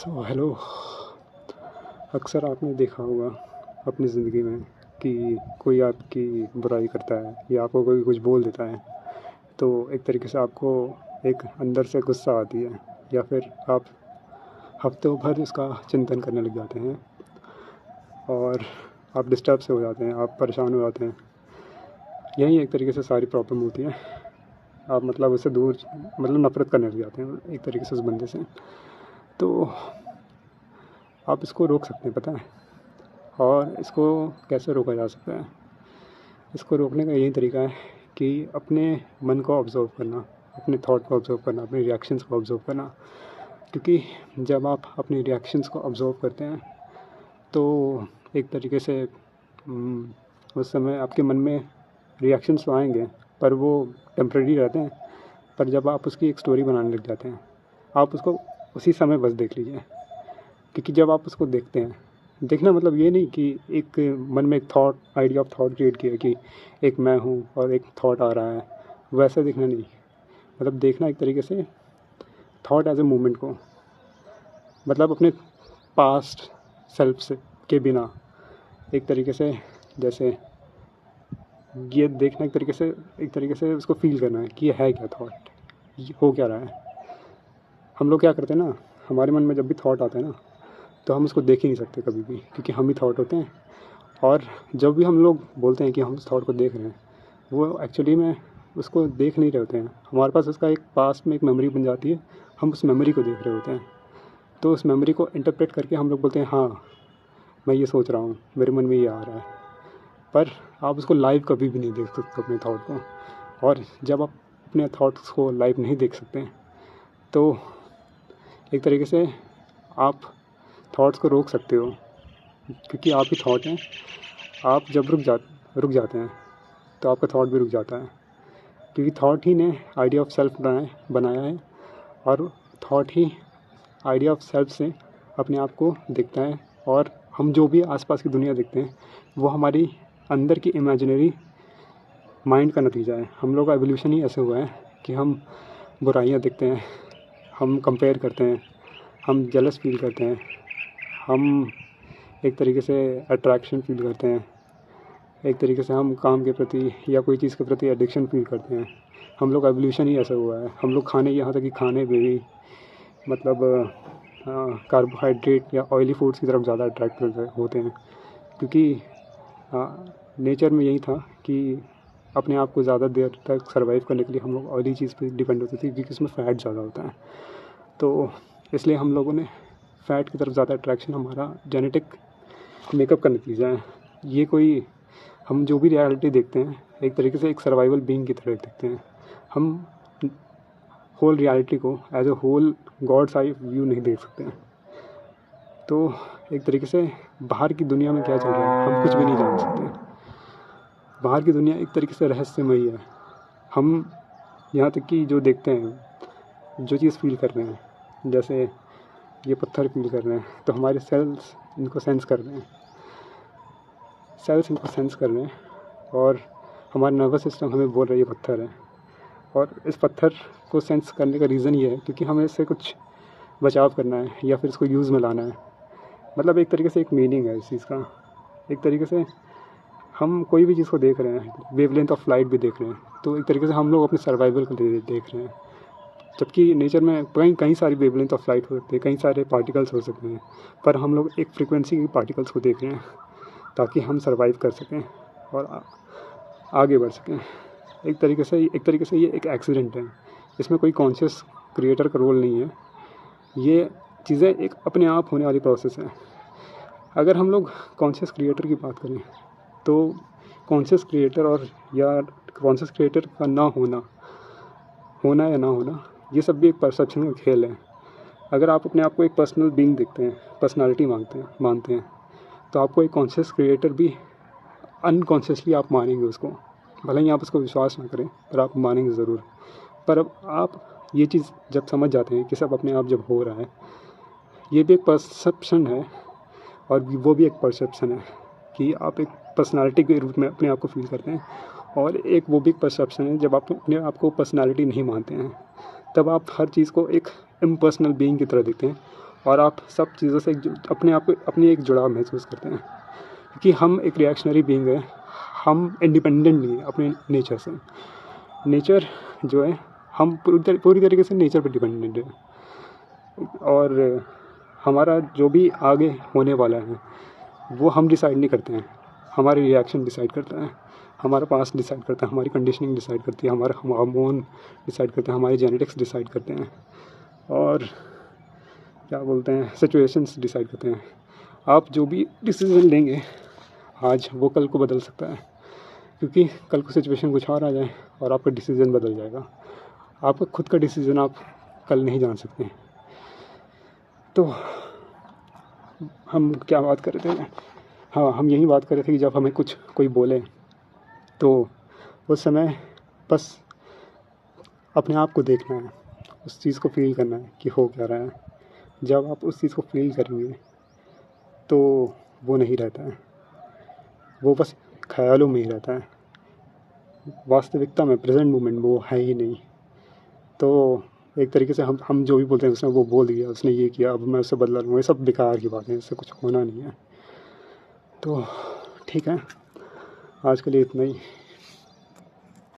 Hello. अक्सर आपने देखा होगा अपनी ज़िंदगी में कि कोई आपकी बुराई करता है या आपको कोई कुछ बोल देता है, तो एक तरीके से आपको एक अंदर से गुस्सा आती है या फिर आप हफ्तों भर उसका चिंतन करने लग जाते हैं और आप डिस्टर्ब से हो जाते हैं, आप परेशान हो जाते हैं। यही एक तरीके से सारी प्रॉब्लम होती है। आप मतलब उससे दूर मतलब नफ़रत करने लग जाते हैं एक तरीके से उस बंदे से। तो आप इसको रोक सकते हैं, पता है? और इसको कैसे रोका जा सकता है? इसको रोकने का यही तरीका है कि अपने मन को ऑब्ज़र्व करना, अपने थॉट को ऑब्ज़र्व करना, अपने रिएक्शंस को ऑब्ज़र्व करना। क्योंकि जब आप अपने रिएक्शंस को ऑब्ज़र्व करते हैं तो एक तरीके से उस समय आपके मन में रिएक्शंस तो आएंगे, पर वो टेम्परेरी रहते हैं। पर जब आप उसकी एक स्टोरी बनाने लग जाते हैं, आप उसको उसी समय बस देख लीजिए। क्योंकि जब आप उसको देखते हैं, देखना मतलब ये नहीं कि एक मन में एक thought, idea of thought create किया कि एक मैं हूँ और एक थॉट आ रहा है, वैसा देखना नहीं। मतलब देखना एक तरीके से थॉट एज ए मूवमेंट को, मतलब अपने पास्ट सेल्फ से के बिना एक तरीके से, जैसे ये देखना एक तरीके से उसको फील करना है कि ये है क्या थॉट, ये हो क्या रहा है। हम लोग क्या करते हैं ना, हमारे मन में जब भी थॉट आता है ना, तो हम उसको देख ही नहीं सकते कभी भी, क्योंकि हम ही थॉट होते हैं। और जब भी हम लोग बोलते हैं कि हम उस थॉट को देख रहे हैं, वो एक्चुअली में उसको देख नहीं रहे होते हैं। हमारे पास उसका एक पास्ट में एक मेमोरी बन जाती है, हम उस मेमोरी को देख रहे होते हैं। तो उस मेमोरी को इंटरप्रेट करके हम लोग बोलते हैं हाँ, मैं ये सोच रहा हूँ, मेरे मन में ये आ रहा है। पर आप उसको लाइव कभी भी नहीं देख सकते अपने थॉट को। और जब आप अपने थॉट्स को लाइव नहीं देख सकते, तो एक तरीके से आप थॉट्स को रोक सकते हो, क्योंकि आप ही थॉट हैं। आप जब रुक जाते हैं तो आपका थॉट भी रुक जाता है, क्योंकि थॉट ही ने आइडिया ऑफ सेल्फ बनाया है। और thought he idea of self से अपने आप को देखता है। और हम जो भी आसपास की दुनिया देखते हैं, वो हमारी अंदर की इमेजिनरी माइंड का नतीजा है। हम लोग का एवोल्यूशन ही ऐसे हुआ है कि हम बुराइयाँ देखते हैं, हम कंपेयर करते हैं, हम जेलस फील करते हैं, हम एक तरीके से अट्रैक्शन फील करते हैं, एक तरीके से हम काम के प्रति या कोई चीज़ के प्रति एडिक्शन फील करते हैं। हम लोग का एवोल्यूशन ही ऐसा हुआ है। हम लोग खाने, यहाँ तक कि खाने में भी मतलब कार्बोहाइड्रेट या ऑयली फूड्स की तरफ ज़्यादा अट्रैक्ट होते हैं, क्योंकि नेचर में यही था कि अपने आप को ज़्यादा देर तक सर्वाइव करने के लिए हम लोग ऑयली चीज़ पे डिपेंड होते थे, क्योंकि उसमें फ़ैट ज़्यादा होता है। तो इसलिए हम लोगों ने फ़ैट की तरफ ज़्यादा अट्रैक्शन, हमारा जेनेटिक मेकअप का नतीजा है ये। कोई हम जो भी रियलिटी देखते हैं, एक तरीके से एक सर्वाइवल बीइंग की तरह देखते हैं। हम होल रियलिटी को as a whole god's eye view नहीं देख सकते हैं। तो एक तरीके से बाहर की दुनिया में क्या चल रहा है, हम कुछ भी नहीं जान सकते। बाहर की दुनिया एक तरीके से रहस्यमयी है। हम यहाँ तक कि जो देखते हैं, जो चीज़ फील कर रहे हैं, जैसे ये पत्थर फील कर रहे हैं, तो हमारे सेल्स इनको सेंस कर रहे हैं, और हमारा नर्वस सिस्टम हमें बोल रहा है ये पत्थर है। और इस पत्थर को सेंस करने का रीज़न ये है क्योंकि हमें इससे कुछ बचाव करना है या फिर इसको यूज़ में लाना है। मतलब एक तरीके से एक मीनिंग है इस चीज़ का। एक तरीके से हम कोई भी चीज़ को देख रहे हैं, वेवलेंथ ऑफ लाइट भी देख रहे हैं, तो एक तरीके से हम लोग अपने सर्वाइवल को देख रहे हैं। जबकि नेचर में कई सारी वेवलेंथ ऑफ लाइट हो सकती है, कई सारे पार्टिकल्स हो सकते हैं, पर हम लोग एक फ्रिक्वेंसी के पार्टिकल्स को देख रहे हैं ताकि हम सर्वाइव कर सकें और आगे बढ़ सकें। एक तरीके से ये एक एक्सीडेंट है। इसमें कोई कॉन्शियस क्रिएटर का रोल नहीं है। ये चीज़ें एक अपने आप होने वाली प्रोसेस है। अगर हम लोग कॉन्शियस क्रिएटर की बात करें, तो कॉन्शियस क्रिएटर और या कॉन्शियस क्रिएटर का ना होना या ना होना, ये सब भी एक परसेप्शन का खेल है। अगर आप अपने आप को एक पर्सनल बीइंग देखते हैं, पर्सनालिटी मानते हैं, तो आपको एक कॉन्शियस क्रिएटर भी अनकॉन्शियसली आप मानेंगे उसको। भले ही आप उसको विश्वास ना करें, पर आप मानेंगे ज़रूर। पर अब आप ये चीज़ जब समझ जाते हैं कि सब अपने आप जब हो रहा है, ये भी एक परसेप्शन है और वो भी एक परसेप्शन है कि आप एक पर्सनालिटी के रूप में अपने आप को फील करते हैं। और एक वो भी एक परसेप्शन है जब आप अपने आप को पर्सनालिटी नहीं मानते हैं, तब आप हर चीज़ को एक इम्पर्सनल बीइंग की तरह देखते हैं और आप सब चीज़ों से अपने आप अपनी एक जुड़ाव महसूस करते हैं, क्योंकि हम एक रिएक्शनरी बीइंग है, हम इंडिपेंडेंट नहीं है अपने नेचर से। नेचर जो है, हम पूरी तरीके से नेचर पर डिपेंडेंट है, और हमारा जो भी आगे होने वाला है वो हम डिसाइड नहीं करते हैं, हमारे रिएक्शन डिसाइड करता है, हमारा पास्ट डिसाइड करता है, हमारी कंडीशनिंग डिसाइड करती है, हमारा हार्मोन डिसाइड करते हैं, हमारे जेनेटिक्स डिसाइड करते हैं, और क्या बोलते हैं, सिचुएशंस डिसाइड करते हैं। आप जो भी डिसीज़न लेंगे आज, वो कल को बदल सकता है, क्योंकि कल को सिचुएशन कुछ और आ जाए और आपका डिसीज़न बदल जाएगा। आपका खुद का डिसीज़न आप कल नहीं जान सकते। तो हम क्या बात कर रहे थे? हाँ, हम यही बात कर रहे थे कि जब हमें कोई बोले तो उस समय बस अपने आप को देखना है, उस चीज़ को फ़ील करना है कि हो क्या रहा है। जब आप उस चीज़ को फ़ील करेंगे तो वो नहीं रहता है, वो बस ख़यालों में ही रहता है, वास्तविकता में, प्रेजेंट मोमेंट में वो है ही नहीं। तो एक तरीके से हम जो भी बोलते हैं उसने वो बोल दिया, उसने ये किया, अब मैं उससे बदला लूँगा, ये सब बेकार की बातें हैं, इससे कुछ होना नहीं है। तो ठीक है, आज के लिए इतना ही।